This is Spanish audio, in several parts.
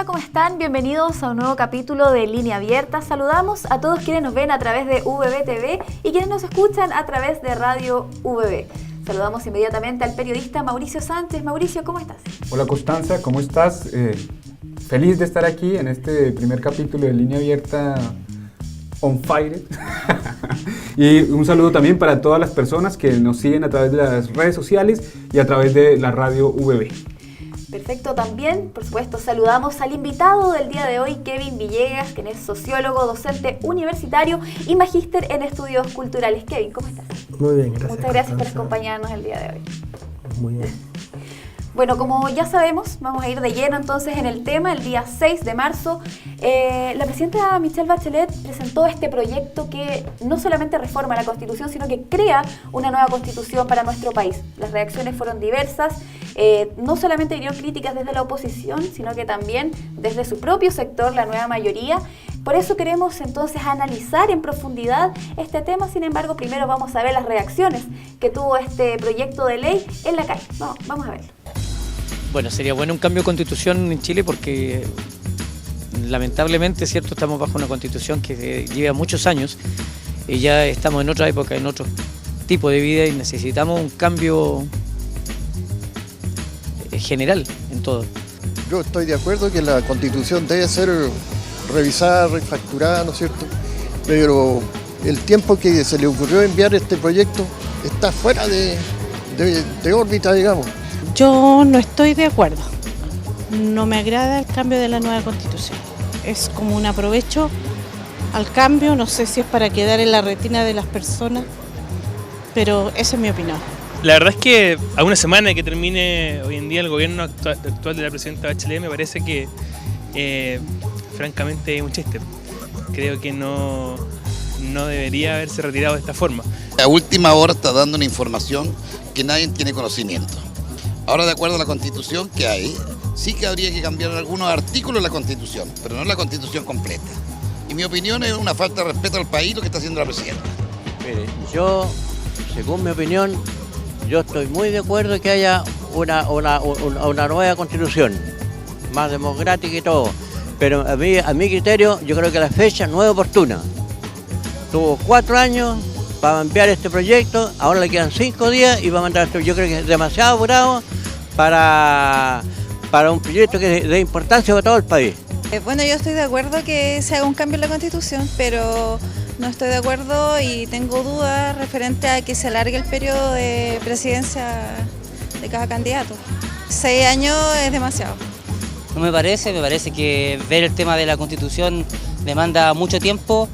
Hola, ¿cómo están? Bienvenidos a un nuevo capítulo de Línea Abierta. Saludamos a todos quienes nos ven a través de VB y quienes nos escuchan a través de Radio VB. Saludamos inmediatamente al periodista Mauricio Sánchez. Mauricio, ¿cómo estás? Hola Constanza, ¿cómo estás? Feliz de estar aquí en este primer capítulo de Línea Abierta on fire. Y un saludo también para todas las personas que nos siguen a través de las redes sociales y a través de la radio VB. Perfecto, también, por supuesto, saludamos al invitado del día de hoy, Kevin Villegas, quien es sociólogo, docente universitario y magíster en estudios culturales. Kevin, ¿cómo estás? Muy bien, gracias. Muchas gracias por acompañarnos el día de hoy. Muy bien. Bueno, como ya sabemos, vamos a ir de lleno entonces en el tema. El día 6 de marzo, la presidenta Michelle Bachelet presentó este proyecto que no solamente reforma la Constitución, sino que crea una nueva Constitución para nuestro país. Las reacciones fueron diversas, no solamente vinieron críticas desde la oposición, sino que también desde su propio sector, la nueva mayoría. Por eso queremos entonces analizar en profundidad este tema. Sin embargo, primero vamos a ver las reacciones que tuvo este proyecto de ley en la calle. Vamos a verlo. Bueno, sería bueno un cambio de constitución en Chile porque lamentablemente, cierto, estamos bajo una constitución que lleva muchos años y ya estamos en otra época, en otro tipo de vida y necesitamos un cambio general en todo. Yo estoy de acuerdo que la constitución debe ser revisada, refacturada, ¿no es cierto? Pero el tiempo que se le ocurrió enviar este proyecto está fuera de órbita, digamos. Yo no estoy de acuerdo. No me agrada el cambio de la nueva Constitución. Es como un aprovecho al cambio, no sé si es para quedar en la retina de las personas, pero esa es mi opinión. La verdad es que a una semana de que termine hoy en día el gobierno actual de la presidenta Bachelet, me parece que francamente es un chiste. Creo que no debería haberse retirado de esta forma. A última hora está dando una información que nadie tiene conocimiento. Ahora, de acuerdo a la Constitución que hay, sí que habría que cambiar algunos artículos de la Constitución, pero no la Constitución completa. Y mi opinión es una falta de respeto al país lo que está haciendo la presidenta. Mire, yo, según mi opinión, yo estoy muy de acuerdo que haya una nueva Constitución, más democrática y todo, pero a mi criterio, yo creo que la fecha no es oportuna. Tuvo 4 años para enviar este proyecto, ahora le quedan 5 días y va a mandar esto. Yo creo que es demasiado apurado para un proyecto que es de importancia para todo el país. Bueno, yo estoy de acuerdo que se haga un cambio en la Constitución, pero no estoy de acuerdo y tengo dudas referente a que se alargue el periodo de presidencia de cada candidato. 6 años es demasiado. No me parece que ver el tema de la Constitución demanda mucho tiempo,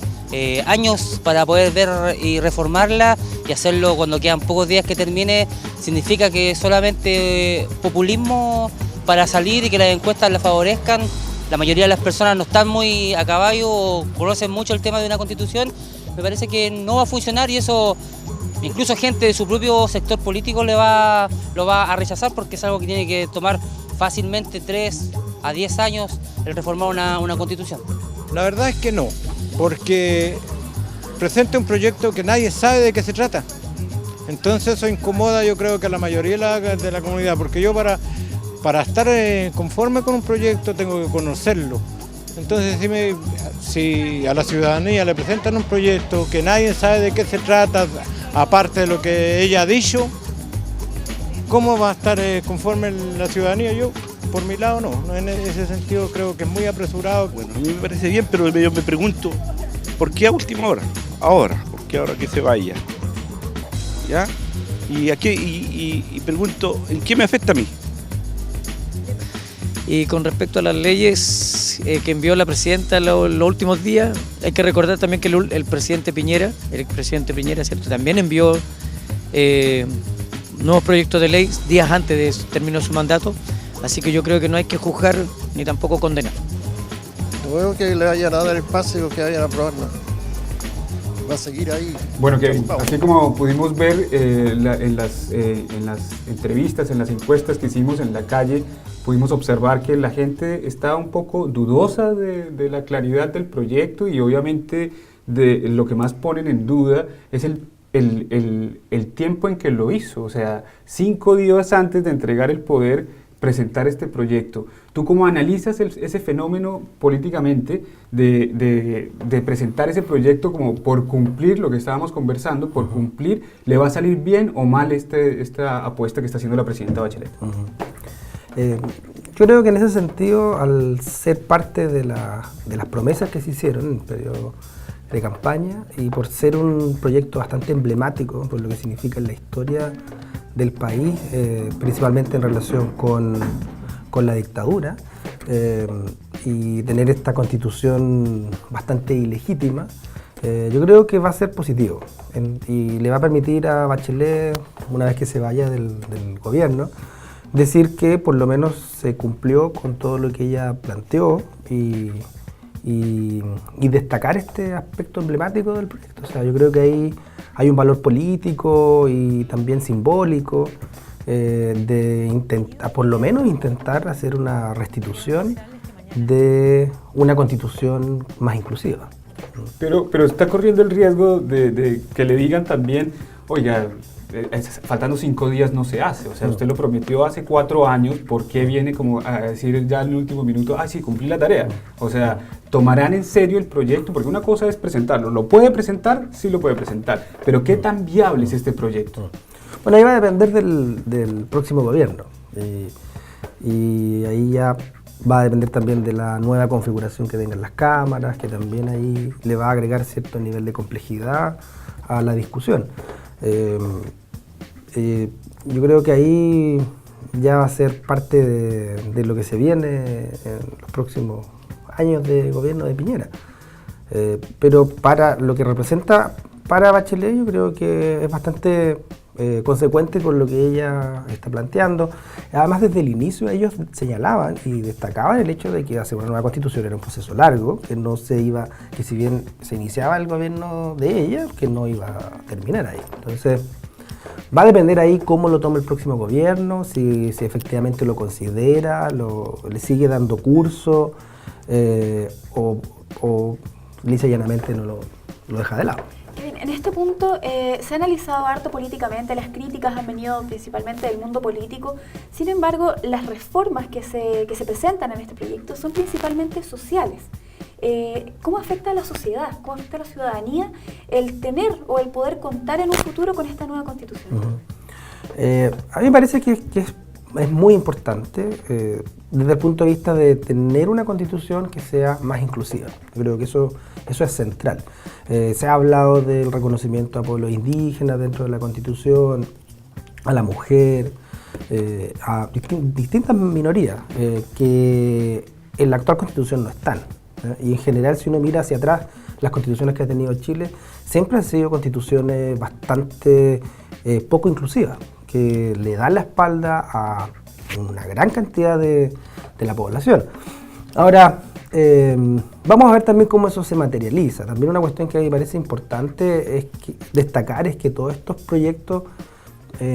años para poder ver y reformarla, y hacerlo cuando quedan pocos días que termine significa que solamente populismo para salir y que las encuestas la favorezcan. La mayoría de las personas no están muy a caballo o conocen mucho el tema de una constitución. Me parece que no va a funcionar y eso incluso gente de su propio sector político lo va a rechazar porque es algo que tiene que tomar fácilmente 3 a 10 años el reformar una constitución. La verdad es que no, porque presenta un proyecto que nadie sabe de qué se trata. Entonces eso incomoda, yo creo, que a la mayoría de la comunidad, porque yo para estar conforme con un proyecto tengo que conocerlo. Entonces si a la ciudadanía le presentan un proyecto que nadie sabe de qué se trata, aparte de lo que ella ha dicho, ¿cómo va a estar conforme la ciudadanía? Yo, por mi lado, no. En ese sentido creo que es muy apresurado. Bueno, a mí me parece bien, pero yo me pregunto, ¿por qué a última hora? Ahora, ¿por qué ahora que se vaya? ¿Ya? Y pregunto, ¿en qué me afecta a mí? Y con respecto a las leyes que envió la presidenta los últimos días, hay que recordar también que el expresidente Piñera, ¿cierto?, también envió nuevos proyectos de ley días antes de terminar su mandato, así que yo creo que no hay que juzgar ni tampoco condenar. No veo que le vayan a dar el pase o que vayan a aprobarlo. Va a seguir ahí. Bueno, Kevin, así como pudimos ver en las entrevistas, en las encuestas que hicimos en la calle, pudimos observar que la gente está un poco dudosa de la claridad del proyecto y obviamente de lo que más ponen en duda es el tiempo en que lo hizo. O sea, 5 días antes de entregar el poder presentar este proyecto. ¿Tú cómo analizas ese fenómeno políticamente de presentar ese proyecto como por cumplir lo que estábamos conversando, por cumplir, le va a salir bien o mal esta apuesta que está haciendo la presidenta Bachelet? Yo creo que en ese sentido, al ser parte de las promesas que se hicieron en el periodo de campaña y por ser un proyecto bastante emblemático por lo que significa en la historia del país, principalmente en relación con la dictadura, y tener esta constitución bastante ilegítima, yo creo que va a ser positivo y le va a permitir a Bachelet, una vez que se vaya del gobierno, decir que por lo menos se cumplió con todo lo que ella planteó y destacar este aspecto emblemático del proyecto. O sea, yo creo que ahí hay un valor político y también simbólico de intentar, por lo menos intentar hacer una restitución de una constitución más inclusiva. Pero está corriendo el riesgo de que le digan también, oiga, faltando 5 días no se hace, o sea, usted lo prometió hace 4 años, ¿por qué viene como a decir ya en el último minuto, sí, cumplí la tarea? O sea, ¿tomarán en serio el proyecto? Porque una cosa es presentarlo, ¿lo puede presentar? Sí lo puede presentar, pero ¿qué tan viable es este proyecto? Bueno, ahí va a depender del próximo gobierno, y ahí ya va a depender también de la nueva configuración que tengan las cámaras, que también ahí le va a agregar cierto nivel de complejidad a la discusión. Yo creo que ahí ya va a ser parte de lo que se viene en los próximos años de gobierno de Piñera. Pero para lo que representa para Bachelet, yo creo que es bastante consecuente con lo que ella está planteando. Además, desde el inicio ellos señalaban y destacaban el hecho de que hacer una nueva constitución era un proceso largo, que si bien se iniciaba el gobierno de ella, que no iba a terminar ahí. Entonces, va a depender ahí cómo lo toma el próximo gobierno, si efectivamente lo considera, le sigue dando curso, o lisa y llanamente no lo deja de lado. En este punto se ha analizado harto políticamente, las críticas han venido principalmente del mundo político, sin embargo las reformas que se presentan en este proyecto son principalmente sociales. ¿Cómo afecta a la sociedad, cómo afecta a la ciudadanía el tener o el poder contar en un futuro con esta nueva constitución? A mí me parece que es muy importante desde el punto de vista de tener una constitución que sea más inclusiva. Yo creo que eso es central. Se ha hablado del reconocimiento a pueblos indígenas dentro de la constitución, a la mujer, a distintas minorías que en la actual constitución no están. Y en general, si uno mira hacia atrás, las constituciones que ha tenido Chile siempre han sido constituciones bastante poco inclusivas, que le dan la espalda a una gran cantidad de la población. Ahora, vamos a ver también cómo eso se materializa. También una cuestión que a mí me parece importante destacar es que todos estos proyectos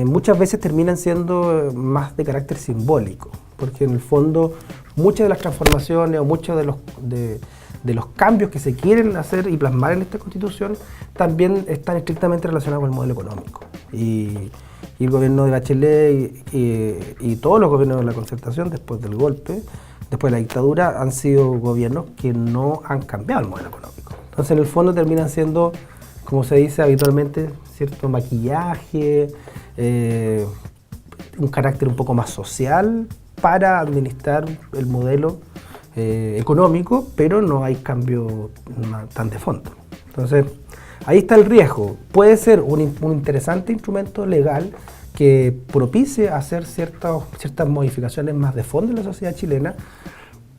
muchas veces terminan siendo más de carácter simbólico, porque en el fondo muchas de las transformaciones o muchos de los cambios que se quieren hacer y plasmar en esta constitución también están estrictamente relacionados con el modelo económico. Y el gobierno de Bachelet y todos los gobiernos de la concertación después del golpe, después de la dictadura, han sido gobiernos que no han cambiado el modelo económico. Entonces, en el fondo terminan siendo, como se dice habitualmente, cierto maquillaje, un carácter un poco más social para administrar el modelo económico, pero no hay cambio tan de fondo. Entonces, ahí está el riesgo. Puede ser un interesante instrumento legal que propicie hacer ciertas modificaciones más de fondo en la sociedad chilena,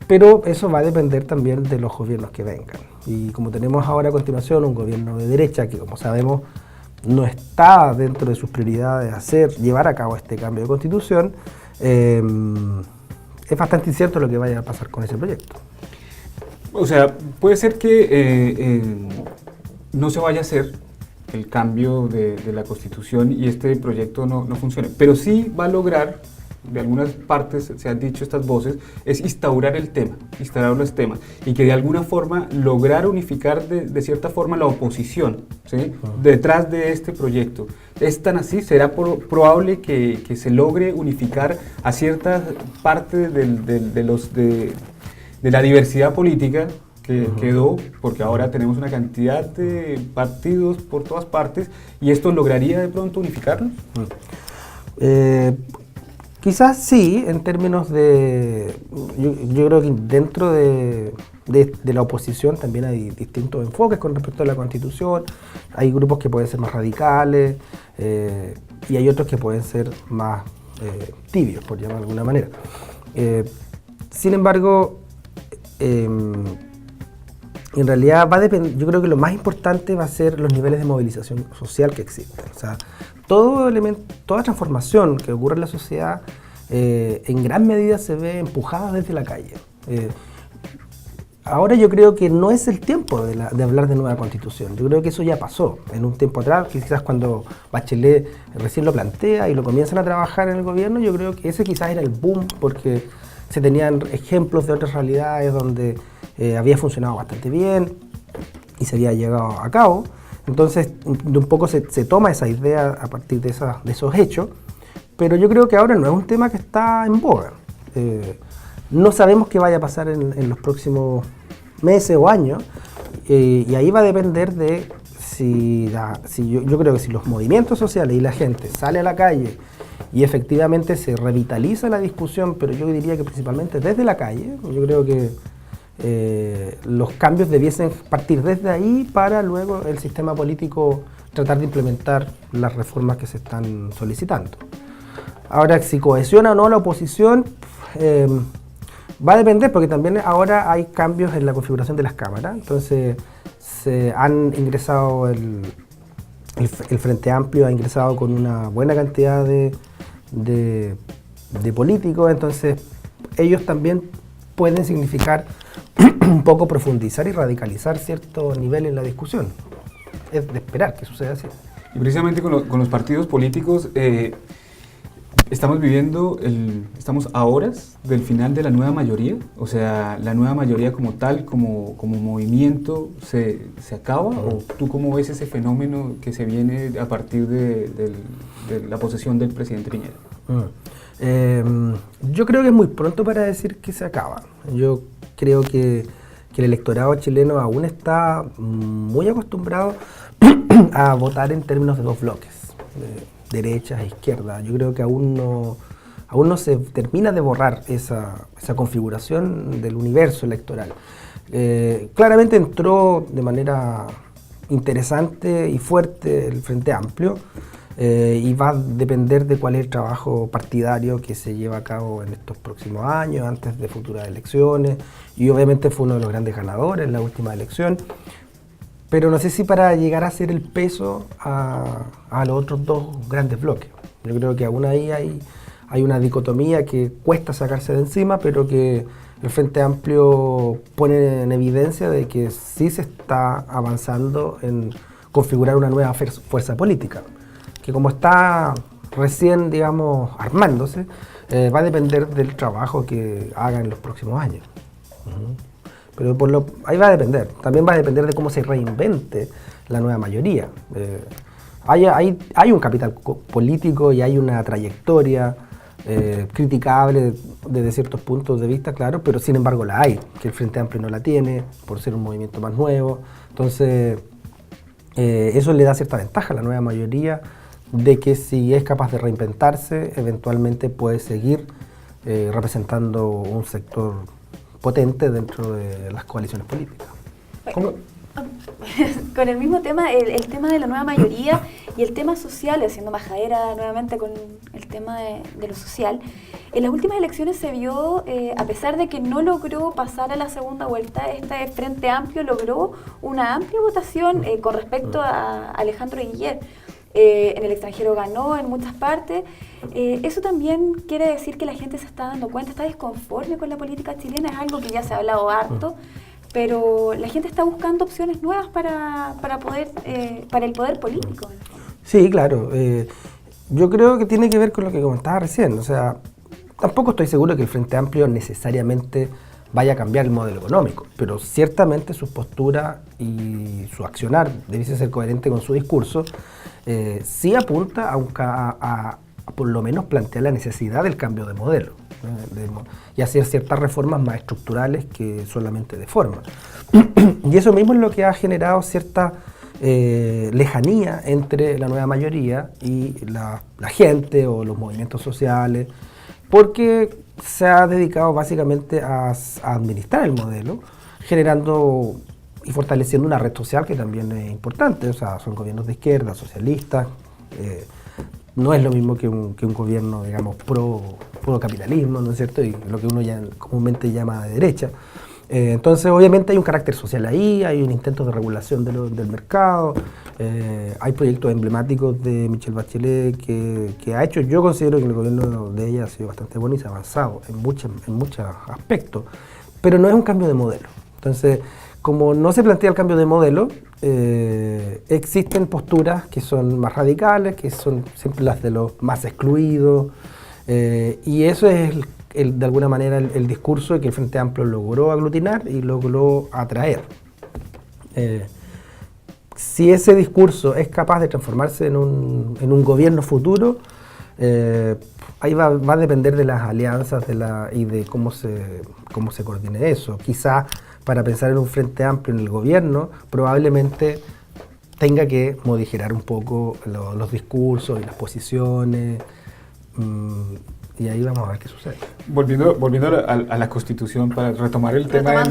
pero eso va a depender también de los gobiernos que vengan. Y como tenemos ahora a continuación un gobierno de derecha que, como sabemos, no está dentro de sus prioridades llevar a cabo este cambio de constitución, es bastante incierto lo que vaya a pasar con ese proyecto. O sea, puede ser que no se vaya a hacer el cambio de la Constitución y este proyecto no funcione, pero sí va a lograr de algunas partes se han dicho estas voces, es instaurar los temas, y que de alguna forma lograr unificar de cierta forma la oposición, ¿sí? Detrás de este proyecto. ¿Es tan así? ¿Será probable que se logre unificar a cierta parte de la diversidad política que quedó, porque ahora tenemos una cantidad de partidos por todas partes, y esto lograría de pronto unificarlos? Quizás sí, en términos de... Yo creo que dentro de la oposición también hay distintos enfoques con respecto a la Constitución. Hay grupos que pueden ser más radicales y hay otros que pueden ser más tibios, por llamarlo de alguna manera. Sin embargo, en realidad yo creo que lo más importante va a ser los niveles de movilización social que existen. O sea, toda transformación que ocurre en la sociedad en gran medida se ve empujada desde la calle. Ahora yo creo que no es el tiempo de hablar de nueva constitución. Yo creo que eso ya pasó en un tiempo atrás, quizás cuando Bachelet recién lo plantea y lo comienzan a trabajar en el gobierno. Yo creo que ese quizás era el boom, porque se tenían ejemplos de otras realidades donde había funcionado bastante bien y se había llegado a cabo. Entonces, de un poco se toma esa idea a partir de esos hechos, pero yo creo que ahora no es un tema que está en boga. No sabemos qué vaya a pasar en los próximos meses o años, y ahí va a depender de yo creo que si los movimientos sociales y la gente sale a la calle y efectivamente se revitaliza la discusión, pero yo diría que principalmente desde la calle. Yo creo que los cambios debiesen partir desde ahí para luego el sistema político tratar de implementar las reformas que se están solicitando. Ahora, si cohesiona o no la oposición, va a depender, porque también ahora hay cambios en la configuración de las cámaras. Entonces se han ingresado el Frente Amplio ha ingresado con una buena cantidad de políticos, entonces ellos también pueden significar un poco profundizar y radicalizar cierto nivel en la discusión. Es de esperar que suceda así. Y precisamente con los partidos políticos, estamos a horas del final de la nueva mayoría. O sea, la nueva mayoría como tal, como movimiento, ¿se acaba? ¿O tú cómo ves ese fenómeno que se viene a partir de la posesión del presidente Piñera? Yo creo que es muy pronto para decir que se acaba. Yo creo que el electorado chileno aún está muy acostumbrado a votar en términos de dos bloques, derechas e izquierdas. Yo creo que aún no se termina de borrar esa configuración del universo electoral. Claramente entró de manera interesante y fuerte el Frente Amplio, y va a depender de cuál es el trabajo partidario que se lleva a cabo en estos próximos años, antes de futuras elecciones, y obviamente fue uno de los grandes ganadores en la última elección, pero no sé si para llegar a hacer el peso a los otros dos grandes bloques. Yo creo que aún ahí hay una dicotomía que cuesta sacarse de encima, pero que el Frente Amplio pone en evidencia de que sí se está avanzando en configurar una nueva fuerza política, que como está recién, digamos, armándose, va a depender del trabajo que haga en los próximos años. Pero ahí va a depender. También va a depender de cómo se reinvente la nueva mayoría. Hay un capital político y hay una trayectoria criticable desde ciertos puntos de vista, claro, pero sin embargo la hay, que el Frente Amplio no la tiene, por ser un movimiento más nuevo. Entonces, eso le da cierta ventaja a la nueva mayoría, de que si es capaz de reinventarse, eventualmente puede seguir representando un sector potente dentro de las coaliciones políticas. Con el mismo tema, el tema de la nueva mayoría y el tema social, haciendo majadera nuevamente con el tema de lo social, en las últimas elecciones se vio, a pesar de que no logró pasar a la segunda vuelta, este Frente Amplio logró una amplia votación con respecto a Alejandro Guillet. En el extranjero ganó en muchas partes. Eso también quiere decir que la gente se está dando cuenta, está disconforme con la política chilena, es algo que ya se ha hablado harto, pero la gente está buscando opciones nuevas para el poder político. Sí, claro. Yo creo que tiene que ver con lo que comentaba recién. O sea, tampoco estoy seguro que el Frente Amplio necesariamente vaya a cambiar el modelo económico, pero ciertamente su postura y su accionar debiese ser coherente con su discurso. Sí apunta a por lo menos plantear la necesidad del cambio de modelo, y hacer ciertas reformas más estructurales que solamente de forma. Y eso mismo es lo que ha generado cierta lejanía entre la nueva mayoría y la gente o los movimientos sociales, porque se ha dedicado básicamente a administrar el modelo, generando y fortaleciendo una red social que también es importante. O sea, son gobiernos de izquierda, socialistas. No es lo mismo que un gobierno, digamos, pro capitalismo, ¿no es cierto? Y lo que uno ya comúnmente llama de derecha. Entonces, obviamente hay un carácter social ahí, hay un intento de regulación del mercado, hay proyectos emblemáticos de Michelle Bachelet que ha hecho. Yo considero que el gobierno de ella ha sido bastante bueno y se ha avanzado en muchos aspectos, pero no es un cambio de modelo. Entonces, como no se plantea el cambio de modelo, existen posturas que son más radicales, que son siempre las de los más excluidos, y eso es de alguna manera el discurso que el Frente Amplio logró aglutinar y logró atraer. Si ese discurso es capaz de transformarse en un gobierno futuro, ahí va a depender de las alianzas y de cómo se coordine eso. Quizá para pensar en un Frente Amplio en el gobierno, probablemente tenga que modificar un poco los discursos y las posiciones, y ahí vamos a ver qué sucede. Volviendo a la Constitución, para retomar el tema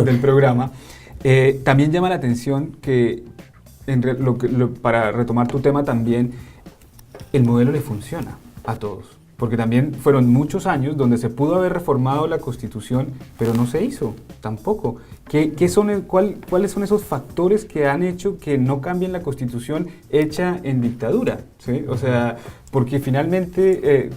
del programa, también llama la atención que, para retomar tu tema también, el modelo le funciona a todos. Porque también fueron muchos años donde se pudo haber reformado la Constitución, pero no se hizo tampoco. ¿Cuáles son esos factores que han hecho que no cambien la Constitución hecha en dictadura? ¿Sí? O sea, porque finalmente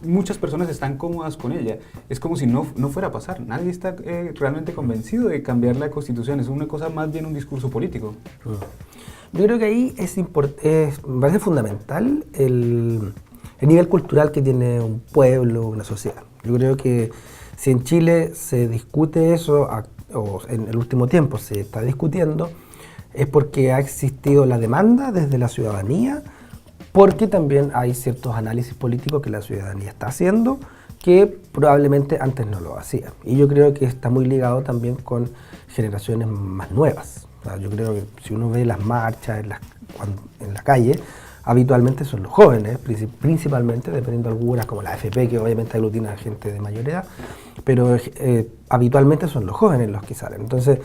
muchas personas están cómodas con ella. Es como si no fuera a pasar. Nadie está realmente convencido de cambiar la Constitución. Es una cosa más bien un discurso político. Yo creo que ahí me parece fundamental el nivel cultural que tiene un pueblo, una sociedad. Yo creo que si en Chile se discute eso, o en el último tiempo se está discutiendo, es porque ha existido la demanda desde la ciudadanía, porque también hay ciertos análisis políticos que la ciudadanía está haciendo que probablemente antes no lo hacía. Y yo creo que está muy ligado también con generaciones más nuevas. O sea, yo creo que si uno ve las marchas en la calle, habitualmente son los jóvenes, principalmente, dependiendo de algunas, como la AFP, que obviamente aglutina a gente de mayor edad, pero habitualmente son los jóvenes los que salen. Entonces,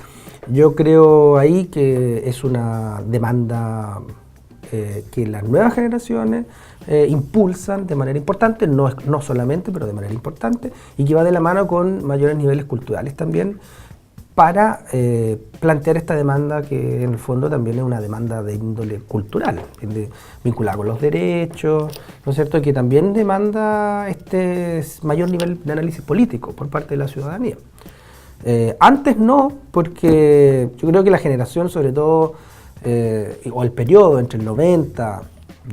yo creo ahí que es una demanda que las nuevas generaciones impulsan de manera importante, no solamente, pero de manera importante, y que va de la mano con mayores niveles culturales también, para plantear esta demanda que en el fondo también es una demanda de índole cultural, vinculada con los derechos, ¿no es cierto?, que también demanda este mayor nivel de análisis político por parte de la ciudadanía. Antes no, porque yo creo que la generación, sobre todo, o el periodo entre el 90,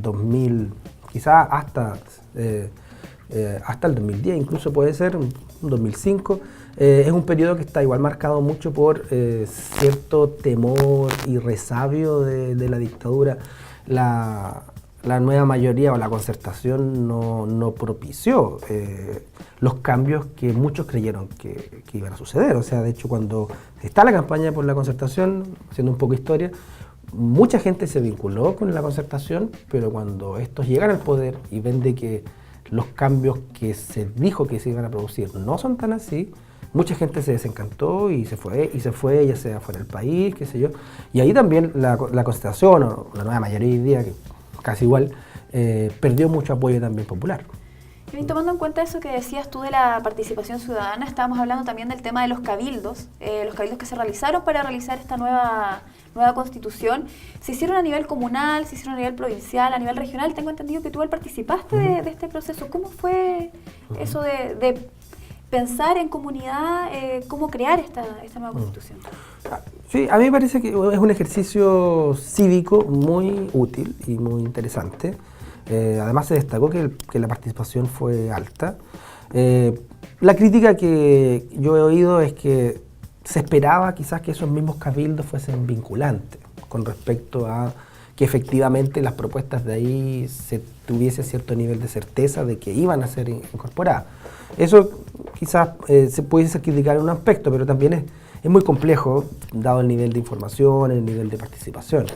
2000, quizás hasta el 2010, incluso puede ser, un 2005, es un periodo que está igual marcado mucho por cierto temor y resabio de la dictadura. La nueva mayoría o la concertación no propició los cambios que muchos creyeron que iban a suceder. O sea, de hecho, cuando está la campaña por la concertación, haciendo un poco de historia, mucha gente se vinculó con la concertación, pero cuando estos llegan al poder y ven de que los cambios que se dijo que se iban a producir no son tan así, mucha gente se desencantó y se fue, ya sea fuera del país, qué sé yo. Y ahí también la Concertación, o la nueva mayoría hoy día, que casi igual, perdió mucho apoyo también popular. Y tomando en cuenta eso que decías tú de la participación ciudadana, estábamos hablando también del tema de los cabildos que se realizaron para realizar esta nueva constitución. Se hicieron a nivel comunal, se hicieron a nivel provincial, a nivel regional. Tengo entendido que tú participaste de este proceso. ¿Cómo fue eso de pensar en comunidad, cómo crear esta nueva constitución? Sí, a mí me parece que es un ejercicio cívico muy útil y muy interesante. Además se destacó que la participación fue alta. La crítica que yo he oído es que se esperaba quizás que esos mismos cabildos fuesen vinculantes con respecto a que efectivamente las propuestas de ahí se tuviese cierto nivel de certeza de que iban a ser incorporadas. Eso quizás se pudiese criticar en un aspecto, pero también es muy complejo dado el nivel de información, el nivel de participación.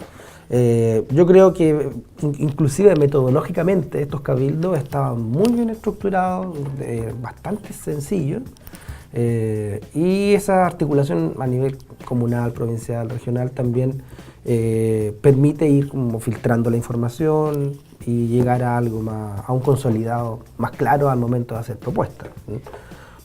Yo creo que inclusive metodológicamente estos cabildos estaban muy bien estructurados, bastante sencillos, y esa articulación a nivel comunal, provincial, regional también permite ir como filtrando la información y llegar a algo más, a un consolidado más claro al momento de hacer propuestas.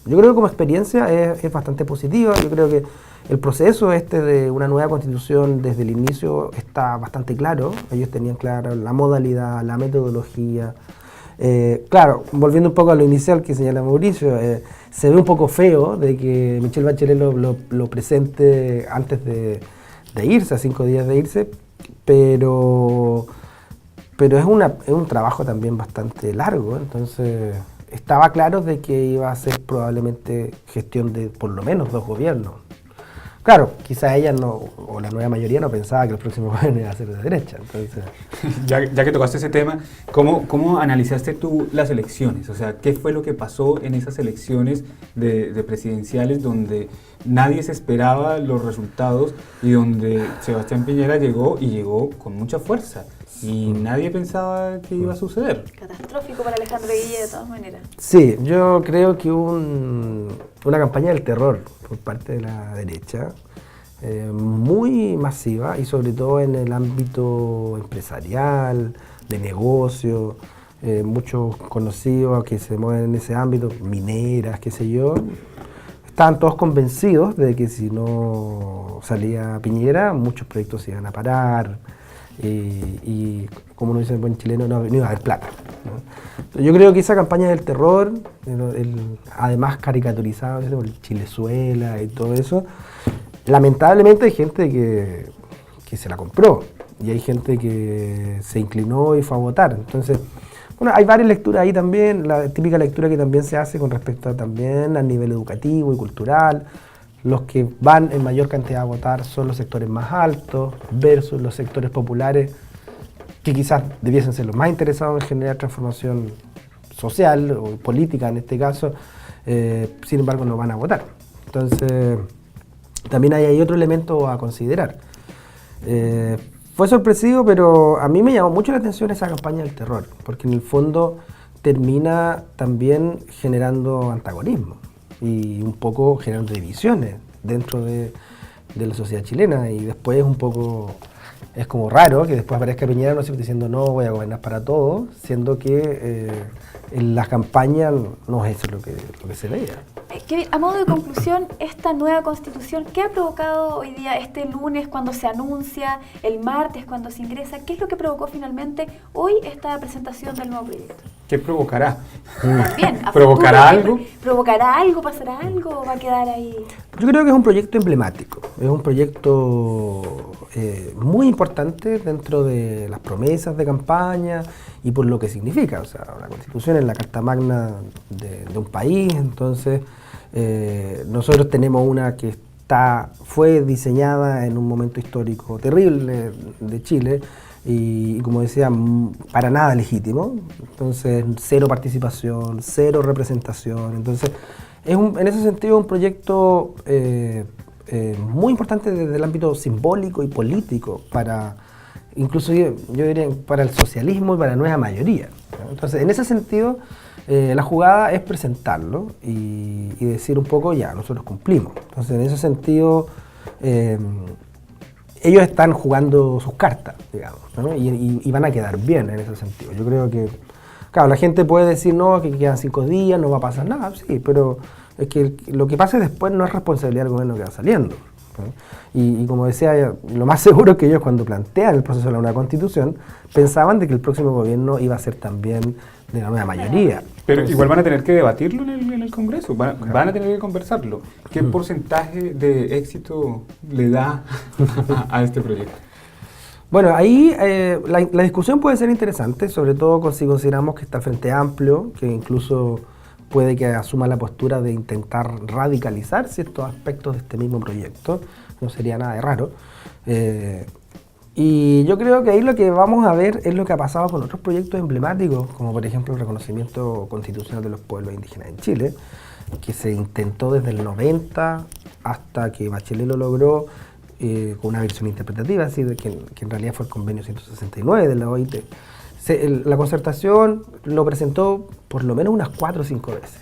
Yo creo que como experiencia es bastante positiva. Yo creo que el proceso de una nueva constitución desde el inicio está bastante claro. Ellos tenían claro la modalidad, la metodología. Claro, volviendo un poco a lo inicial que señala Mauricio, se ve un poco feo de que Michelle Bachelet lo presente antes de irse, a 5 días de irse, pero es un trabajo también bastante largo, entonces estaba claro de que iba a ser probablemente gestión de por lo menos 2 gobiernos. Claro, quizás ella no, o la nueva mayoría no pensaba que el próximo gobierno iba a ser de derecha. Entonces, ya que tocaste ese tema, ¿cómo analizaste tú las elecciones? O sea, ¿qué fue lo que pasó en esas elecciones de presidenciales donde nadie se esperaba los resultados y donde Sebastián Piñera llegó con mucha fuerza? Y nadie pensaba que iba a suceder. Catastrófico para Alejandro Guille de todas maneras. Sí, yo creo que hubo una campaña del terror por parte de la derecha, muy masiva y sobre todo en el ámbito empresarial, de negocio, muchos conocidos que se mueven en ese ámbito, mineras, qué sé yo, estaban todos convencidos de que si no salía Piñera, muchos proyectos se iban a parar. Y como uno dice en buen chileno, no iba a haber plata, ¿no? Yo creo que esa campaña del terror, además caricaturizada por el Chilezuela y todo eso, lamentablemente hay gente que se la compró y hay gente que se inclinó y fue a votar. Entonces, bueno, hay varias lecturas ahí también, la típica lectura que también se hace con respecto también al nivel educativo y cultural. Los que van en mayor cantidad a votar son los sectores más altos versus los sectores populares que quizás debiesen ser los más interesados en generar transformación social o política en este caso, sin embargo no van a votar. Entonces también hay otro elemento a considerar. Fue sorpresivo, pero a mí me llamó mucho la atención esa campaña del terror, porque en el fondo termina también generando antagonismo y un poco generando divisiones dentro de la sociedad chilena, y después es como raro que después aparezca Piñera diciendo no, voy a gobernar para todos, siendo que en las campañas no es eso lo que se veía. Kevin, a modo de conclusión, esta nueva constitución, ¿qué ha provocado hoy día, este lunes cuando se anuncia, el martes cuando se ingresa? ¿Qué es lo que provocó finalmente hoy esta presentación del nuevo proyecto? ¿Qué provocará? También, ¿Provocará algo? ¿Provocará algo? ¿Pasará algo? ¿O va a quedar ahí? Yo creo que es un proyecto emblemático, es un proyecto muy importante dentro de las promesas de campaña y por lo que significa. O sea, la Constitución es la carta magna de un país, entonces nosotros tenemos una que fue diseñada en un momento histórico terrible de Chile y como decía, para nada legítimo, entonces cero participación, cero representación, entonces en ese sentido un proyecto muy importante desde el ámbito simbólico y político para, incluso yo diría, para el socialismo y para la nueva mayoría, ¿no? Entonces en ese sentido la jugada es presentarlo y decir un poco ya, nosotros cumplimos. Entonces en ese sentido ellos están jugando sus cartas, digamos, ¿no? y van a quedar bien en ese sentido. Yo creo que, claro, la gente puede decir no, que quedan 5 días, no va a pasar nada, sí, pero es que lo que pase después no es responsabilidad del gobierno que va saliendo, ¿no? Y como decía, lo más seguro es que ellos cuando plantean el proceso de la nueva constitución pensaban de que el próximo gobierno iba a ser también de la nueva mayoría. Pero igual van a tener que debatirlo en el Congreso, van a tener que conversarlo. ¿Qué porcentaje de éxito le da a este proyecto? Bueno, ahí la discusión puede ser interesante, sobre todo si consideramos que está el Frente Amplio, que incluso puede que asuma la postura de intentar radicalizar ciertos aspectos de este mismo proyecto. No sería nada de raro. Y yo creo que ahí lo que vamos a ver es lo que ha pasado con otros proyectos emblemáticos, como por ejemplo el reconocimiento constitucional de los pueblos indígenas en Chile, que se intentó desde el 90 hasta que Bachelet lo logró con una versión interpretativa, así de que en realidad fue el convenio 169 de la OIT. La Concertación lo presentó por lo menos unas 4 o 5 veces.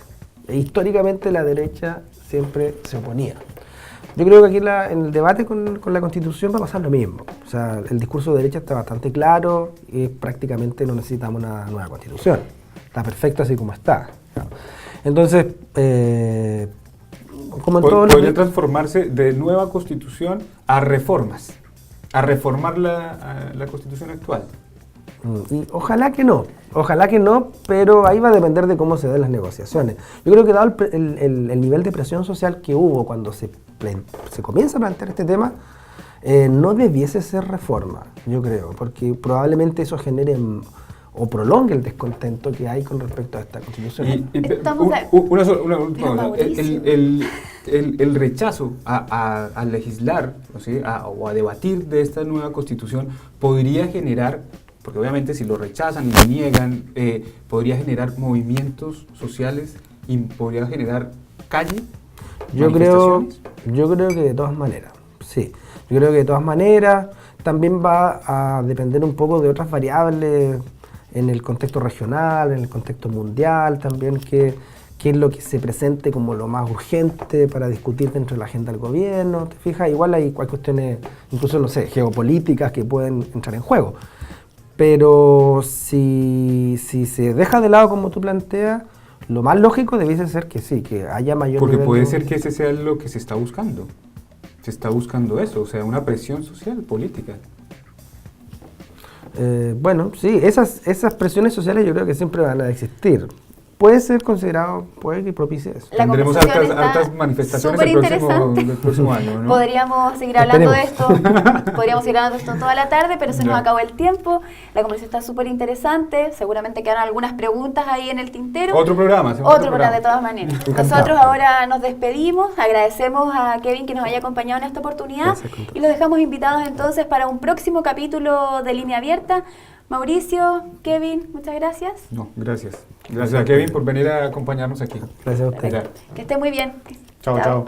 E históricamente la derecha siempre se oponía. Yo creo que aquí en el debate con la Constitución va a pasar lo mismo. O sea, el discurso de derecha está bastante claro y prácticamente no necesitamos una nueva Constitución. Está perfecto así como está. Entonces, como en todo podría transformarse de nueva Constitución a reformas, a reformar la Constitución actual. Y ojalá que no, pero ahí va a depender de cómo se den las negociaciones. Yo creo que dado el nivel de presión social que hubo cuando se comienza a plantear este tema, no debiese ser reforma, yo creo, porque probablemente eso genere o prolongue el descontento que hay con respecto a esta Constitución. Una última cosa. El rechazo a legislar, ¿sí? o a debatir de esta nueva Constitución podría generar, porque obviamente si lo rechazan y lo niegan, podría generar movimientos sociales y podría generar calle. Yo creo que de todas maneras, sí. Yo creo que de todas maneras también va a depender un poco de otras variables en el contexto regional, en el contexto mundial también, qué es lo que se presente como lo más urgente para discutir dentro de la agenda del gobierno. ¿Te fijas? Igual hay cuestiones, incluso, no sé, geopolíticas que pueden entrar en juego. Pero si se deja de lado como tú planteas, lo más lógico debiese ser que sí, que haya mayor porque nivel puede de... ser que ese sea lo que se está buscando. Se está buscando eso, o sea, una presión social, política. Bueno, sí, esas presiones sociales yo creo que siempre van a existir. Puede ser considerado, puede que propicie eso. Tendremos hartas manifestaciones el próximo año, ¿no? Podríamos seguir hablando de esto, toda la tarde, pero se nos acabó el tiempo. La conversación está súper interesante, seguramente quedan algunas preguntas ahí en el tintero. Otro programa, de todas maneras. Nosotros ahora nos despedimos, agradecemos a Kevin que nos haya acompañado en esta oportunidad y los dejamos invitados entonces para un próximo capítulo de Línea Abierta. Mauricio, Kevin, muchas gracias. No, gracias. Gracias a Kevin por venir a acompañarnos aquí. Gracias a usted. Que esté muy bien. Chao. Chao.